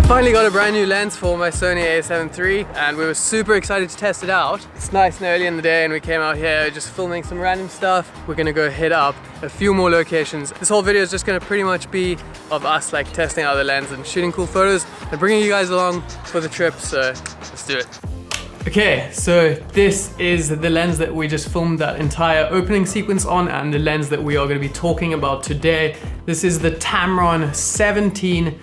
Finally got a brand new lens for my Sony a7 III and we were super excited to test it out. It's nice and early in the day and we came out here just filming some random stuff. We're gonna go hit up a few more locations. This whole video is just gonna pretty much be of us like testing out the lens and shooting cool photos and bringing you guys along for the trip, so let's do it. Okay, so this is the lens that we just filmed that entire opening sequence on and the lens that we are going to be talking about today. This is the Tamron 17-28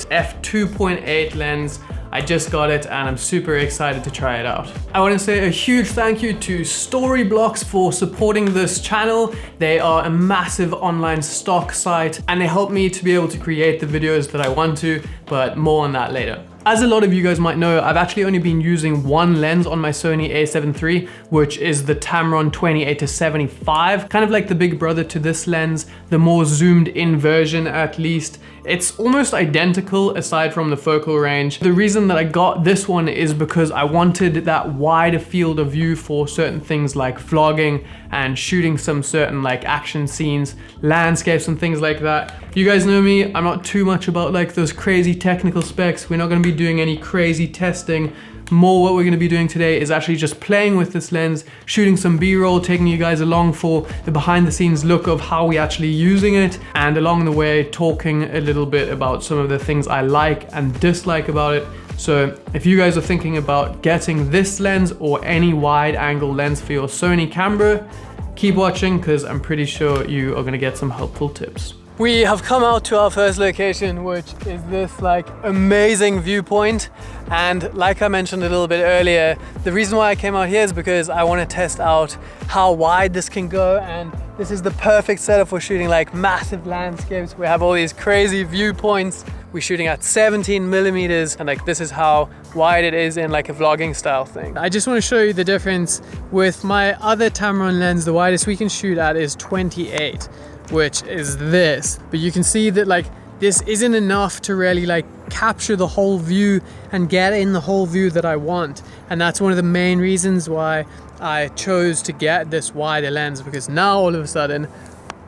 f2.8 lens. I just got it and I'm super excited to try it out. I want to say a huge thank you to Storyblocks for supporting this channel. They are a massive online stock site and they help me to be able to create the videos that I want to, but more on that later. As a lot of you guys might know, I've actually only been using one lens on my Sony a7 III, which is the Tamron 28-75, kind of like the big brother to this lens, the more zoomed in version at least. It's almost identical aside from the focal range. The reason that I got this one is because I wanted that wider field of view for certain things like vlogging and shooting some certain like action scenes, landscapes and things like that. You guys know me, I'm not too much about like those crazy technical specs. We're not gonna be doing any crazy testing. More what we're going to be doing today is actually just playing with this lens, shooting some B-roll, taking you guys along for the behind the scenes look of how we're actually using it, and along the way talking a little bit about some of the things I like and dislike about it. So if you guys are thinking about getting this lens or any wide angle lens for your Sony camera, keep watching because I'm pretty sure you are going to get some helpful tips. We have come out to our first location, which is this like amazing viewpoint. And like I mentioned a little bit earlier, the reason why I came out here is because I want to test out how wide this can go. And this is the perfect setup for shooting like massive landscapes. We have all these crazy viewpoints. We're shooting at 17mm and like this is how wide it is in like a vlogging style thing. I just want to show you the difference with my other Tamron lens. The widest we can shoot at is 28. Which is this, but you can see that like this isn't enough to really like capture the whole view and get in the whole view that I want. And that's one of the main reasons why I chose to get this wider lens, because now all of a sudden,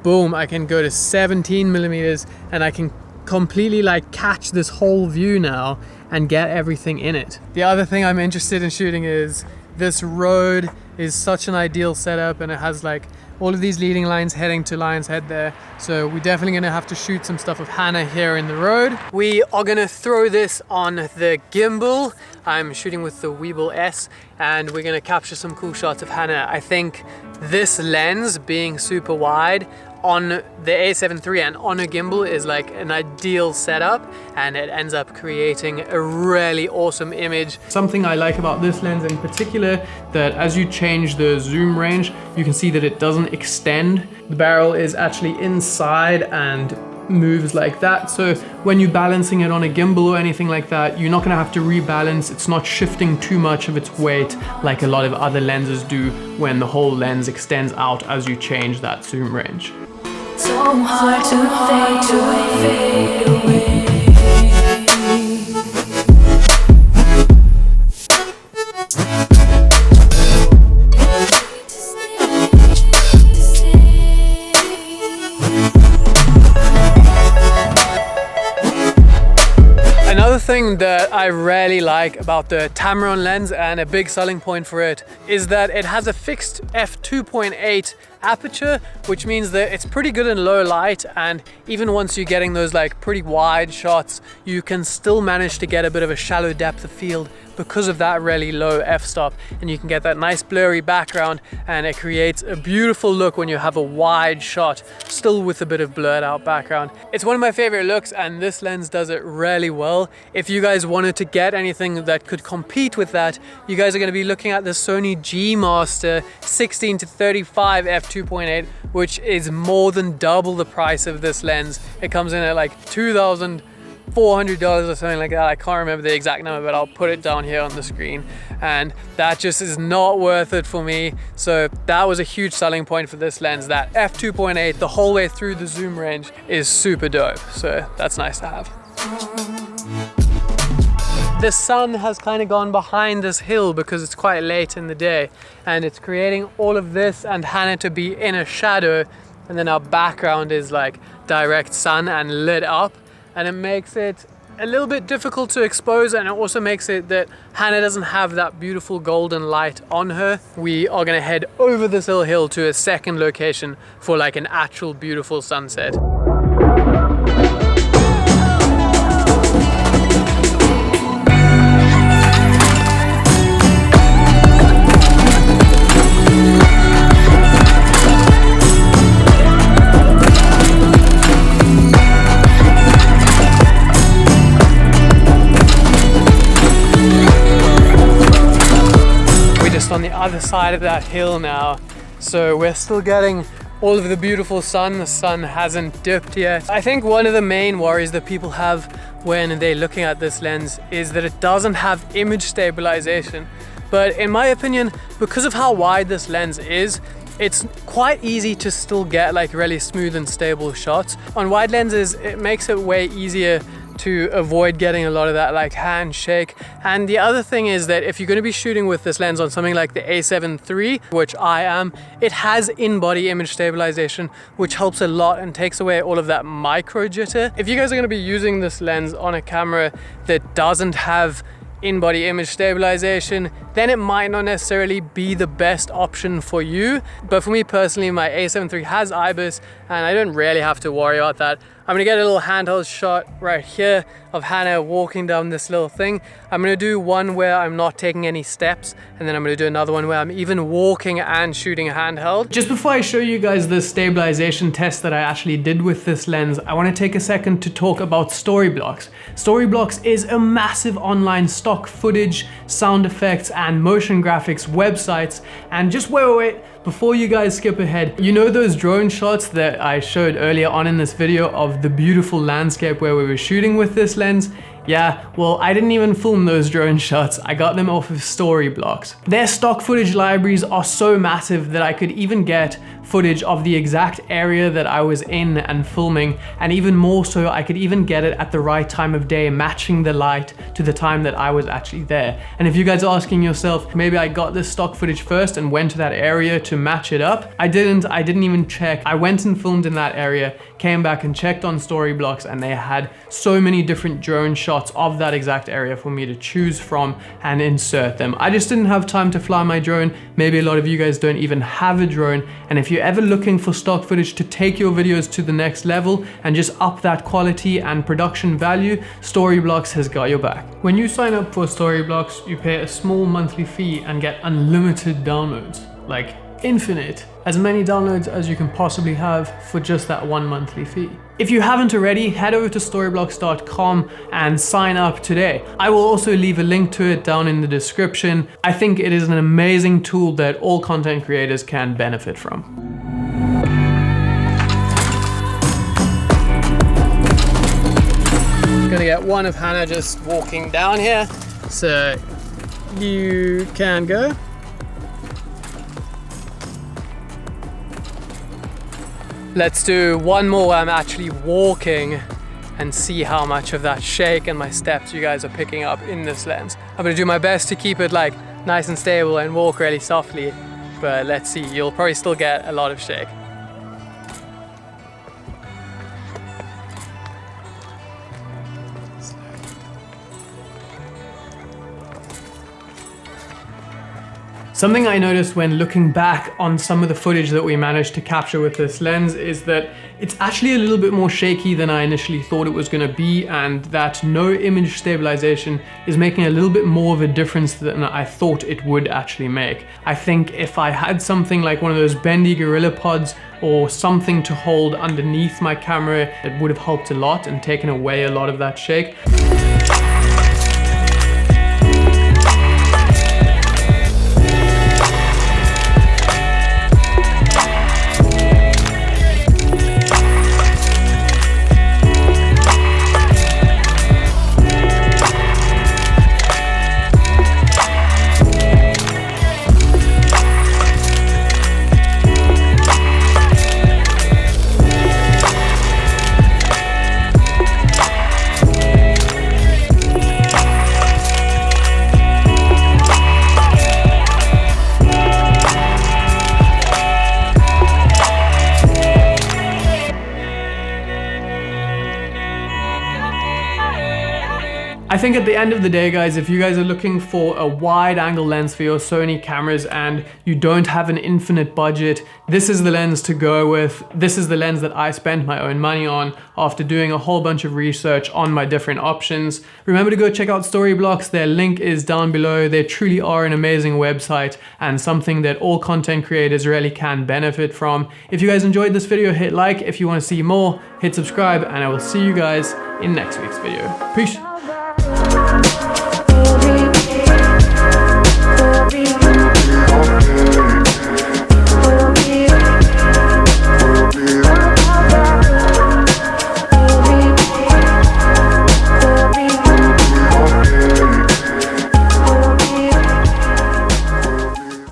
boom, I can go to 17mm and I can completely like catch this whole view now and get everything in it. The other thing I'm interested in shooting is this road is such an ideal setup and it has like all of these leading lines heading to Lion's Head there. So we're definitely gonna have to shoot some stuff of Hannah here in the road. We are gonna throw this on the gimbal. I'm shooting with the Gimbal S and we're gonna capture some cool shots of Hannah. I think this lens being super wide on the a7 III and on a gimbal is like an ideal setup and it ends up creating a really awesome image. Something I like about this lens in particular, that as you change the zoom range, you can see that it doesn't extend. The barrel is actually inside and moves like that. So when you're balancing it on a gimbal or anything like that, you're not gonna have to rebalance. It's not shifting too much of its weight like a lot of other lenses do when the whole lens extends out as you change that zoom range. So hard to fade away. Another thing that I really like about the Tamron lens, and a big selling point for it, is that it has a fixed f2.8 aperture, which means that it's pretty good in low light, and even once you're getting those like pretty wide shots, you can still manage to get a bit of a shallow depth of field because of that really low f-stop, and you can get that nice blurry background and it creates a beautiful look when you have a wide shot still with a bit of blurred out background. It's one of my favorite looks and this lens does it really well. If you guys wanted to get anything that could compete with that, you guys are going to be looking at the Sony G Master 16-35 f2.8, which is more than double the price of this lens. It comes in at like $2,400 or something like that. I can't remember the exact number, but I'll put it down here on the screen, and that just is not worth it for me. So that was a huge selling point for this lens. That f2.8 the whole way through the zoom range is super dope, so that's nice to have. the sun has kind of gone behind this hill because it's quite late in the day, and it's creating all of this and Hannah to be in a shadow, and then our background is like direct sun and lit up, and it makes it a little bit difficult to expose, and it also makes it that Hannah doesn't have that beautiful golden light on her. We are gonna head over this little hill to a second location for like an actual beautiful sunset. On the other side of that hill now, so we're still getting all of the beautiful sun. The sun hasn't dipped yet. I think one of the main worries that people have when they're looking at this lens is that it doesn't have image stabilization, but in my opinion, because of how wide this lens is, it's quite easy to still get like really smooth and stable shots. On wide lenses, it makes it way easier to avoid getting a lot of that like handshake. And the other thing is that if you're going to be shooting with this lens on something like the A7 III, which I am, it has in-body image stabilization, which helps a lot and takes away all of that micro jitter. If you guys are going to be using this lens on a camera that doesn't have in-body image stabilization, then it might not necessarily be the best option for you. But for me personally, my A7 III has IBIS and I don't really have to worry about that. I'm gonna get a little handheld shot right here of Hannah walking down this little thing. I'm gonna do one where I'm not taking any steps, and then I'm gonna do another one where I'm even walking and shooting a handheld. Just before I show you guys the stabilization test that I actually did with this lens, I wanna take a second to talk about Storyblocks. Storyblocks is a massive online stock footage, sound effects, and motion graphics websites. And just wait, before you guys skip ahead, you know those drone shots that I showed earlier on in this video of the beautiful landscape where we were shooting with this lens? Yeah, well, I didn't even film those drone shots. I got them off of Storyblocks. Their stock footage libraries are so massive that I could even get footage of the exact area that I was in and filming, and even more so, I could even get it at the right time of day, matching the light to the time that I was actually there. And if you guys are asking yourself, maybe I got this stock footage first and went to that area to match it up, I didn't even check. I went and filmed in that area, came back and checked on Storyblocks, and they had so many different drone shots of that exact area for me to choose from and insert them. I just didn't have time to fly my drone. Maybe a lot of you guys don't even have a drone, and if you're ever looking for stock footage to take your videos to the next level and just up that quality and production value, Storyblocks has got your back. When you sign up for Storyblocks, you pay a small monthly fee and get unlimited downloads, like infinite, as many downloads as you can possibly have for just that one monthly fee. If you haven't already, head over to storyblocks.com and sign up today. I will also leave a link to it down in the description. I think it is an amazing tool that all content creators can benefit from. Gonna get one of Hannah just walking down here, so you can go. Let's do one more where I'm actually walking and see how much of that shake and my steps you guys are picking up in this lens. I'm gonna do my best to keep it like nice and stable and walk really softly, but let's see, you'll probably still get a lot of shake. Something I noticed when looking back on some of the footage that we managed to capture with this lens is that it's actually a little bit more shaky than I initially thought it was going to be, and that no image stabilization is making a little bit more of a difference than I thought it would actually make. I think if I had something like one of those bendy Gorilla Pods or something to hold underneath my camera, it would have helped a lot and taken away a lot of that shake. I think at the end of the day, guys, if you guys are looking for a wide angle lens for your Sony cameras and you don't have an infinite budget, this is the lens to go with. This is the lens that I spent my own money on after doing a whole bunch of research on my different options. Remember to go check out Storyblocks. Their link is down below. They truly are an amazing website and something that all content creators really can benefit from. If you guys enjoyed this video, hit like. If you want to see more, hit subscribe, and I will see you guys in next week's video. Peace.